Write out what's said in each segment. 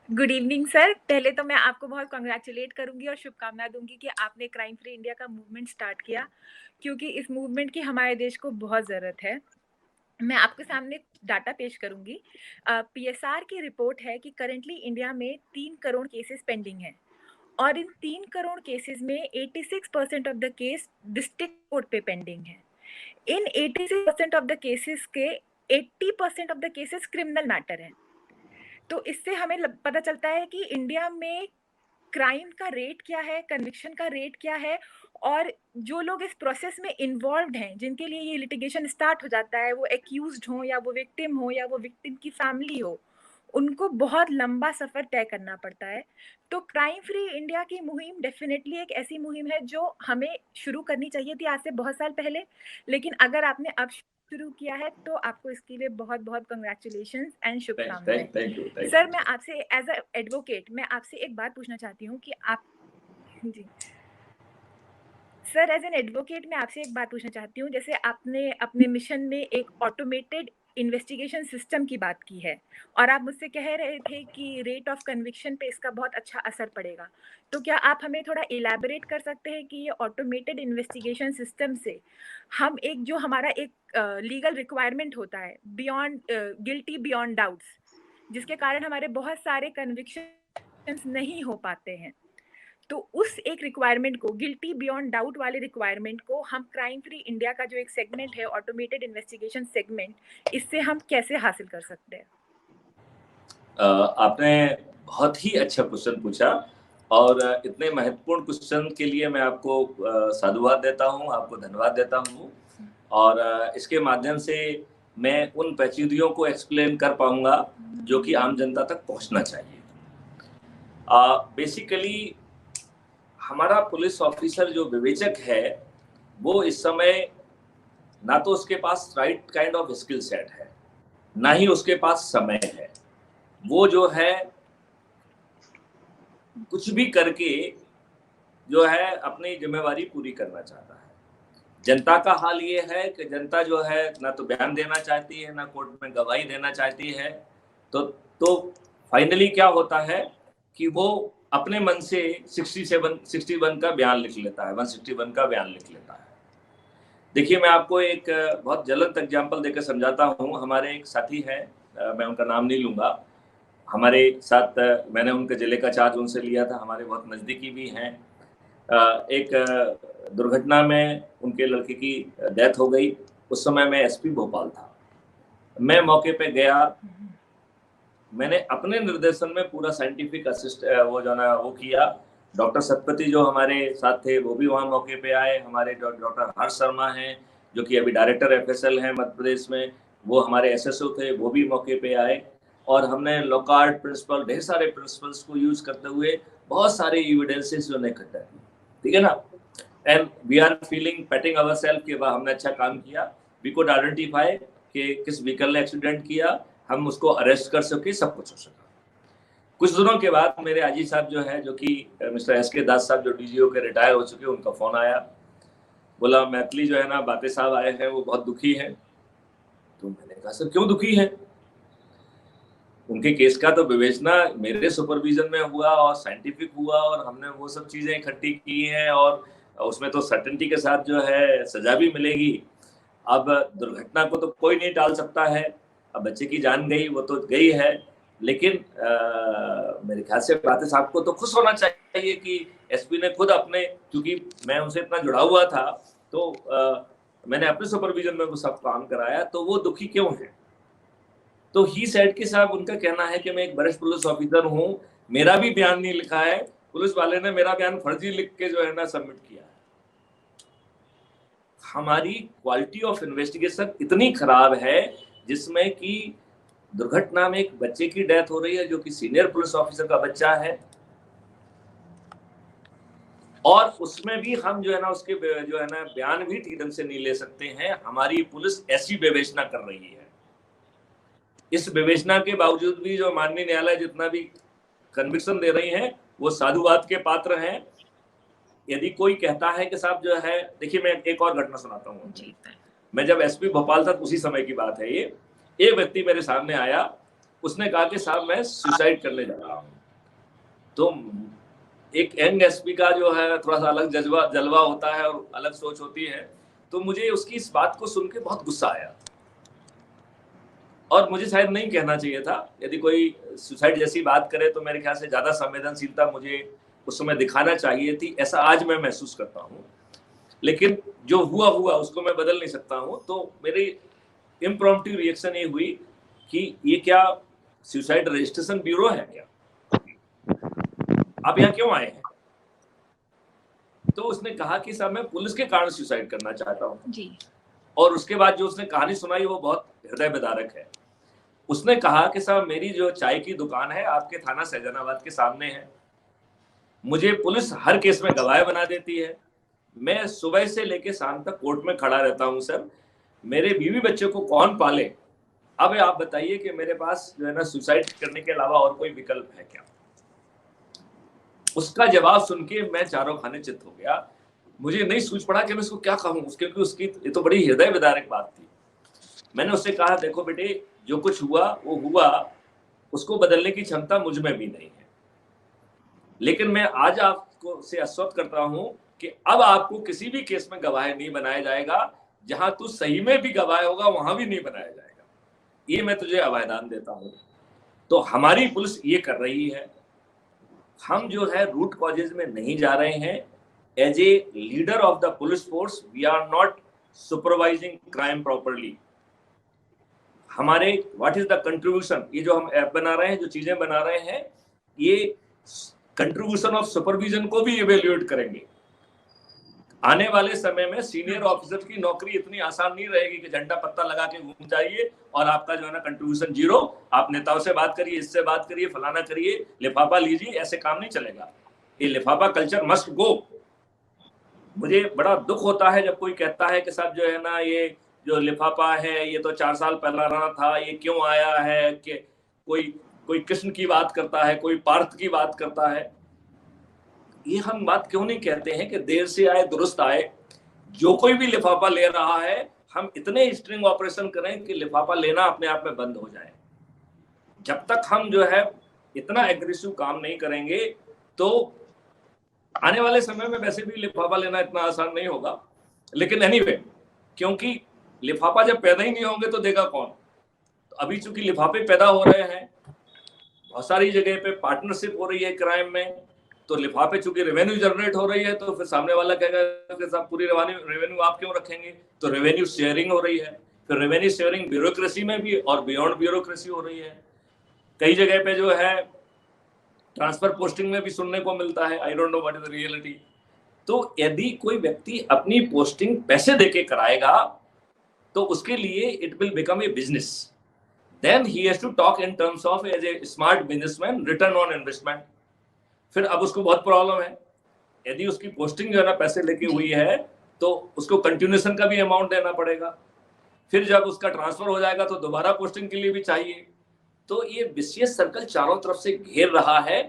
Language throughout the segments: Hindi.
Good evening sir. पहले तो मैं आपको बहुत कांग्रेचुलेट करूंगी और शुभकामनाएं दूंगी कि आपने क्राइम फ्री इंडिया का मूवमेंट स्टार्ट किया, क्योंकि इस मूवमेंट की हमारे देश को बहुत ज़रूरत है। मैं आपके सामने डाटा पेश करूंगी। पीएसआर की रिपोर्ट है कि करेंटली इंडिया में 3 करोड़ केसेस पेंडिंग हैं और इन 3 करोड़ केसेस में 86% of the case district court पे पेंडिंग है। इन 86% ऑफ द केसेस के 80% of the cases criminal matter है। तो इससे हमें पता चलता है कि इंडिया में क्राइम का रेट क्या है, कन्विक्शन का रेट क्या है, और जो लोग इस प्रोसेस में इन्वॉल्व्ड हैं, जिनके लिए ये लिटिगेशन स्टार्ट हो जाता है, वो एक्यूज्ड हो या वो विक्टिम हो या वो विक्टिम की फैमिली हो, उनको बहुत लंबा सफ़र तय करना पड़ता है। तो क्राइम फ्री इंडिया की मुहिम डेफिनेटली एक ऐसी मुहिम है जो हमें शुरू करनी चाहिए थी आज से बहुत साल पहले, लेकिन अगर आपने अब शुरू किया है तो आपको इसके लिए बहुत बहुत कंग्रेचुलेशंस एंड शुभकामनाएं। Thank you. सर, मैं आपसे एज अ एडवोकेट मैं आपसे एक बात पूछना चाहती हूँ कि आप जी सर, एज एन एडवोकेट मैं आपसे एक बात पूछना चाहती हूँ। जैसे आपने अपने मिशन में एक ऑटोमेटेड इन्वेस्टिगेशन सिस्टम की बात की है और आप मुझसे कह रहे थे कि रेट ऑफ कन्विक्शन पे इसका बहुत अच्छा असर पड़ेगा। तो क्या आप हमें थोड़ा इलैबोरेट कर सकते हैं कि ये ऑटोमेटेड इन्वेस्टिगेशन सिस्टम से हम एक जो हमारा एक लीगल रिक्वायरमेंट होता है, बियॉन्ड गिल्टी बियॉन्ड डाउट्स, जिसके कारण हमारे बहुत सारे कन्विक्शंस नहीं हो पाते हैं, तो उस एक रिक्वायरमेंट को, गिल्टी बियॉन्ड डाउट वाले रिक्वायरमेंट को, हम क्राइम फ्री इंडिया का जो एक सेगमेंट है, ऑटोमेटेड इन्वेस्टिगेशन सेगमेंट, इससे हम कैसे हासिल कर सकते हैं? आपने बहुत ही अच्छा क्वेश्चन पूछा और इतने महत्वपूर्ण क्वेश्चन के लिए मैं आपको साधुवाद देता हूँ, आपको धन्यवाद देता हूँ और इसके माध्यम से मैं उन पेचीदगियों को एक्सप्लेन कर पाऊंगा जो कि आम जनता तक पहुंचना चाहिए। बेसिकली हमारा पुलिस ऑफिसर जो विवेचक है, वो इस समय ना तो उसके पास right kind of skill set है, ना ही उसके पास समय है। वो जो है कुछ भी करके जो है अपनी जिम्मेवारी पूरी करना चाहता है। जनता का हाल ये है कि जनता जो है ना तो बयान देना चाहती है, ना कोर्ट में गवाही देना चाहती है। तो फाइनली क्या होता है कि वो अपने मन से 61 का बयान लिख लेता है, 161 का बयान लिख लेता है। देखिए, मैं आपको एक बहुत ज्वलंत एग्जाम्पल देकर समझाता हूँ। हमारे एक साथी हैं, मैं उनका नाम नहीं लूंगा, हमारे साथ मैंने उनके जिले का चार्ज उनसे लिया था, हमारे बहुत नज़दीकी भी हैं। एक दुर्घटना में उनके लड़के की डेथ हो गई। उस समय मैं एसपी भोपाल था। मैं मौके पे गया, मैंने अपने निर्देशन में पूरा साइंटिफिक असिस्ट वो जो ना वो किया। डॉक्टर सतपति जो हमारे साथ थे वो भी वहाँ मौके पे आए। हमारे डॉक्टर हर्ष शर्मा हैं जो कि अभी डायरेक्टर एफएसएल हैं मध्य प्रदेश में, वो हमारे एसएसओ थे, वो भी मौके पे आए और हमने लॉकहार्ट प्रिंसिपल, ढेर सारे प्रिंसिपल्स को यूज करते हुए बहुत सारे एविडेंसेस जो इकट्ठा किए, ठीक है ना। And we are feeling patting ourselves कि वाह हमने अच्छा काम किया। वी कुड आइडेंटिफाई कि किस व्हीकल ने एक्सीडेंट किया, हम उसको अरेस्ट कर सके, सब कुछ हो सका। कुछ दिनों के बाद मेरे आजी साहब जो है, जो कि मिस्टर एस के दास साहब जो डीजीओ के रिटायर हो चुके, उनका फोन आया, बोला मैथिली जो है ना बाते साहब आए हैं, वो बहुत दुखी हैं। तो मैंने कहा सर क्यों दुखी है? उनके केस का तो विवेचना मेरे सुपरविजन में हुआ और साइंटिफिक हुआ और हमने वो सब चीजें इकट्ठी की हैं और उसमें तो सर्टेनिटी के साथ जो है सजा भी मिलेगी। अब दुर्घटना को तो कोई नहीं टाल सकता है, अब बच्चे की जान गई वो तो गई है, लेकिन मेरे ख्याल से बाते साहब को तो खुश होना चाहिए कि एसपी ने खुद अपने, क्योंकि मैं उनसे इतना जुड़ा हुआ था तो मैंने अपने सुपरविजन में वो सब काम कराया, तो वो दुखी क्यों है? तो ही सेड कि साहब उनका कहना है कि मैं एक वरिष्ठ पुलिस ऑफिसर हूँ, मेरा भी बयान नहीं लिखा है, पुलिस वाले ने मेरा बयान फर्जी लिख के जो है ना सबमिट किया है। हमारी क्वालिटी ऑफ इन्वेस्टिगेशन इतनी खराब है जिसमें कि दुर्घटना में एक बच्चे की डेथ हो रही है जो कि सीनियर पुलिस ऑफिसर का बच्चा है, और उसमें भी हम जो है ना उसके जो है ना बयान भी ठीक ढंग से नहीं ले सकते हैं। हमारी पुलिस ऐसी विवेचना कर रही है। इस विवेचना के बावजूद भी जो माननीय न्यायालय जितना भी कन्विक्शन दे रही हैं वो साधुवाद के पात्र हैं। यदि कोई कहता है कि साहब जो है, देखिए मैं एक और घटना सुनाता हूँ। मैं जब एसपी भोपाल था उसी समय की बात है ये, एक व्यक्ति मेरे सामने आया, उसने कहा कि साहब मैं सुसाइड करने जा रहा हूँ। तो एक यंग एसपी का जो है थोड़ा सा अलग जलवा होता है और अलग सोच होती है। तो मुझे उसकी इस बात को सुन के बहुत गुस्सा आया और मुझे शायद नहीं कहना चाहिए था। यदि कोई सुसाइड जैसी बात करे तो मेरे ख्याल से ज्यादा संवेदनशीलता मुझे उस समय दिखाना चाहिए थी, ऐसा आज मैं महसूस करता हूँ। लेकिन जो हुआ उसको मैं बदल नहीं सकता हूँ। तो मेरी इम्प्रॉम्प्टू रिएक्शन ये हुई कि ये क्या सुसाइड रजिस्ट्रेशन ब्यूरो है क्या, आप यहाँ क्यों आए हैं? तो उसने कहा कि साहब मैं पुलिस के कारण सुसाइड करना चाहता हूँ जी। और उसके बाद जो उसने कहानी सुनाई वो बहुत हृदय विदारक है। उसने कहा कि साहब मेरी जो चाय की दुकान है आपके थाना सैजनाबाद के सामने है, मुझे पुलिस हर केस में गवाह बना देती है, मैं सुबह से लेके शाम तक कोर्ट में खड़ा रहता हूं सर, मेरे बीवी बच्चे को कौन पाले? अब आप बताइए कि मेरे पास जो है ना सुसाइड करने के अलावा और कोई विकल्प है क्या? उसका जवाब सुन के मैं चारों खाने चित्त हो गया। मुझे नहीं सूझ पड़ा कि मैं उसको क्या कहूं, क्योंकि उसकी ये तो बड़ी हृदय विदारक बात थी। मैंने उससे कहा देखो बेटे, जो कुछ हुआ वो हुआ, उसको बदलने की क्षमता मुझ में भी नहीं है, लेकिन मैं आज आपको से आश्वस्त करता हूं कि अब आपको किसी भी केस में गवाह नहीं बनाया जाएगा, जहां तू सही में भी गवाह होगा वहां भी नहीं बनाया जाएगा, ये मैं तुझे अभयदान देता हूं। तो हमारी पुलिस ये कर रही है, हम जो है रूट कॉजेज में नहीं जा रहे हैं। As a leader of the police force we are not supervising crime properly. हमारे व्हाट इज द कंट्रीब्यूशन, ये जो हम ऐप बना रहे हैं, जो चीजें बना रहे हैं, ये कंट्रीब्यूशन ऑफ सुपरविजन को भी इवेल्युएट करेंगे। आने वाले समय में सीनियर ऑफिसर की नौकरी इतनी आसान नहीं रहेगी कि झंडा पत्ता लगा के घूम जाइए और आपका जो है ना कंट्रीब्यूशन जीरो, आप नेताओं से बात करिए, इससे बात करिए, फलाना करिए, लिफाफा लीजिए, ऐसे काम नहीं चलेगा। ये लिफाफा कल्चर मस्ट गो। मुझे बड़ा दुख होता है जब कोई कहता है कि साहब जो है ना ये जो लिफाफा है ये तो 4 साल पहला रहा था, ये क्यों आया है, कि कोई कृष्ण की बात करता है, कोई पार्थ की बात करता है। ये हम बात क्यों नहीं कहते हैं कि देर से आए दुरुस्त आए। जो कोई भी लिफाफा ले रहा है, हम इतने स्ट्रिंग ऑपरेशन करें कि लिफाफा लेना अपने आप में बंद हो जाए। जब तक हम जो है इतना एग्रेसिव काम नहीं करेंगे तो आने वाले समय में वैसे भी लिफाफा लेना इतना आसान नहीं होगा। लेकिन एनीवे, क्योंकि लिफाफा जब पैदा ही नहीं होंगे तो देगा कौन? तो अभी चूंकि लिफाफे पैदा हो रहे हैं, बहुत सारी जगह पे पार्टनरशिप हो रही है क्राइम में, तो लिफाफे चूंकि रेवेन्यू जनरेट हो रही है, तो फिर सामने वाला कहेगा कि साहब पूरी रेवेन्यू आप क्यों रखेंगे? तो रेवेन्यू शेयरिंग हो रही है। फिर रेवेन्यू शेयरिंग ब्यूरोक्रेसी में भी और बियॉन्ड ब्यूरोक्रेसी हो रही है। कई जगह पे जो है ट्रांसफर पोस्टिंग में भी सुनने को मिलता है, I don't know what is the reality. तो यदि कोई व्यक्ति अपनी पोस्टिंग पैसे देके कराएगा तो उसके लिए it will become a business, then he has to talk in terms of as a smart businessman return on investment. फिर अब उसको बहुत प्रॉब्लम है, यदि उसकी पोस्टिंग जो है ना पैसे लेके हुई है तो उसको कंटिन्यूएशन का भी अमाउंट देना पड़ेगा, फिर जब उसका ट्रांसफर हो जाएगा तो दोबारा पोस्टिंग के लिए भी चाहिए। तो ये विशियस सर्कल चारों तरफ से घेर रहा है।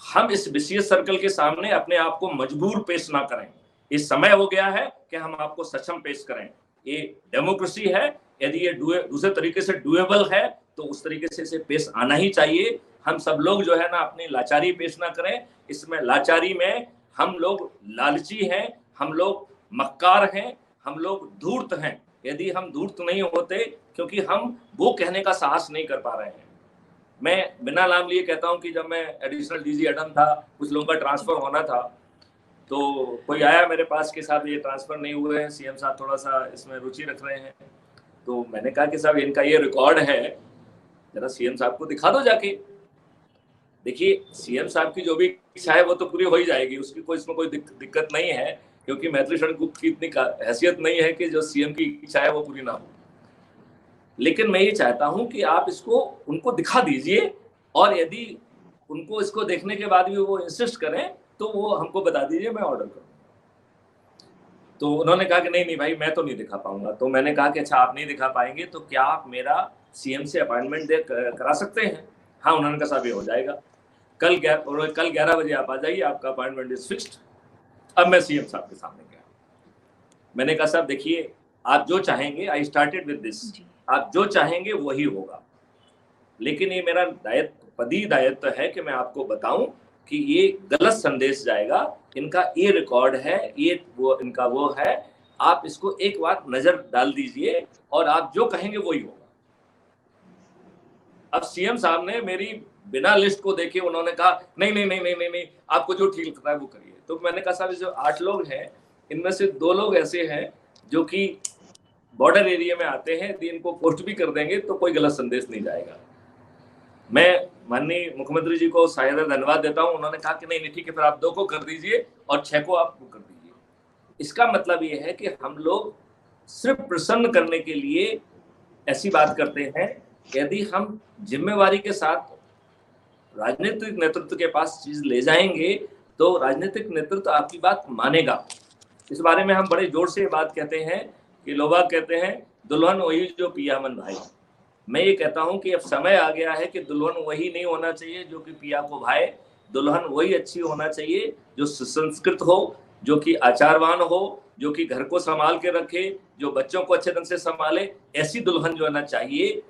हम इस विशियस सर्कल के सामने अपने आप को मजबूर पेश ना करें। इस समय हो गया है कि हम आपको सक्षम पेश करें। ये डेमोक्रेसी है, यदि ये दूसरे तरीके से डुएबल है तो उस तरीके से इसे पेश आना ही चाहिए। हम सब लोग जो है ना अपनी लाचारी पेश ना करें। इसमें लाचारी में हम लोग लालची हैं, हम लोग मक्कार हैं, हम लोग धूर्त हैं। यदि हम धूर्त नहीं होते, क्योंकि हम वो कहने का साहस नहीं कर पा रहे हैं। मैं बिना नाम लिए कहता हूं कि जब मैं एडिशनल डीजी एडम था, कुछ लोगों का ट्रांसफर होना था, तो कोई आया मेरे पास के साथ ये ट्रांसफर नहीं हुए हैं, सीएम साहब थोड़ा सा इसमें रुचि रख रहे हैं। तो मैंने कहा कि साहब इनका ये रिकॉर्ड है, जरा सीएम साहब को दिखा दो जाके। देखिए सीएम साहब की जो भी इच्छा है वो तो पूरी हो ही जाएगी, उसकी कोई इसमें कोई दिक्कत नहीं है, क्योंकि मैथिली शरण गुप्त की इतनी हैसियत नहीं है कि जो सीएम की इच्छा है वो पूरी ना हो। लेकिन मैं ये चाहता हूं कि आप इसको उनको दिखा दीजिए, और यदि उनको इसको देखने के बाद भी वो इंसिस्ट करें तो वो हमको बता दीजिए, मैं ऑर्डर करूँ। तो उन्होंने कहा कि नहीं भाई मैं तो नहीं दिखा पाऊंगा। तो मैंने कहा कि अच्छा आप नहीं दिखा पाएंगे तो क्या आप मेरा सीएम से अपॉइंटमेंट करा सकते हैं? हाँ, उन्होंने कहा साहब ये हो जाएगा, कल 11 बजे आप आ जाइए, आपका अपॉइंटमेंट इज फिक्स्ड। अब मैं सीएम साहब के सामने गया, मैंने कहा साहब देखिए आप जो चाहेंगे, आई स्टार्टेड विद दिस, आप जो चाहेंगे वही होगा, लेकिन ये मेरा दायित्व पदी दायित्व है कि मैं आपको बताऊं कि ये गलत संदेश जाएगा, इनका ये रिकॉर्ड है, ये वो इनका वो है, आप इसको एक बार नजर डाल दीजिए और आप जो कहेंगे वही होगा। अब सीएम साहब ने मेरी बिना लिस्ट को देखे उन्होंने कहा नहीं नहीं नहीं नहीं नहीं नहीं, आपको जो ठीक लगता है वो करिए। तो मैंने कहा साहब जो 8 लोग हैं इनमें से 2 लोग ऐसे हैं जो कि बॉर्डर एरिया में आते हैं, यदि इनको पोस्ट भी कर देंगे तो कोई गलत संदेश नहीं जाएगा। मैं माननीय मुख्यमंत्री जी को शायद धन्यवाद देता हूं, उन्होंने कहा कि नहीं नहीं ठीक है, फिर आप 2 को कर दीजिए और 6 को आप कर दीजिए। इसका मतलब ये है कि हम लोग सिर्फ प्रसन्न करने के लिए ऐसी बात करते हैं। यदि हम जिम्मेवारी के साथ राजनीतिक नेतृत्व के पास चीज ले जाएंगे तो राजनीतिक नेतृत्व आपकी बात मानेगा। इस बारे में हम बड़े जोर से बात कहते हैं कि लोग कहते हैं दुल्हन वही जो पिया मन भाई। मैं ये कहता हूं कि अब समय आ गया है कि दुल्हन वही नहीं होना चाहिए जो कि पिया को भाए, दुल्हन वही अच्छी होना चाहिए जो सुसंस्कृत हो, जो कि आचारवान हो, जो कि घर को संभाल के रखे, जो बच्चों को अच्छे ढंग से संभाले। ऐसी दुल्हन जो है ना चाहिए।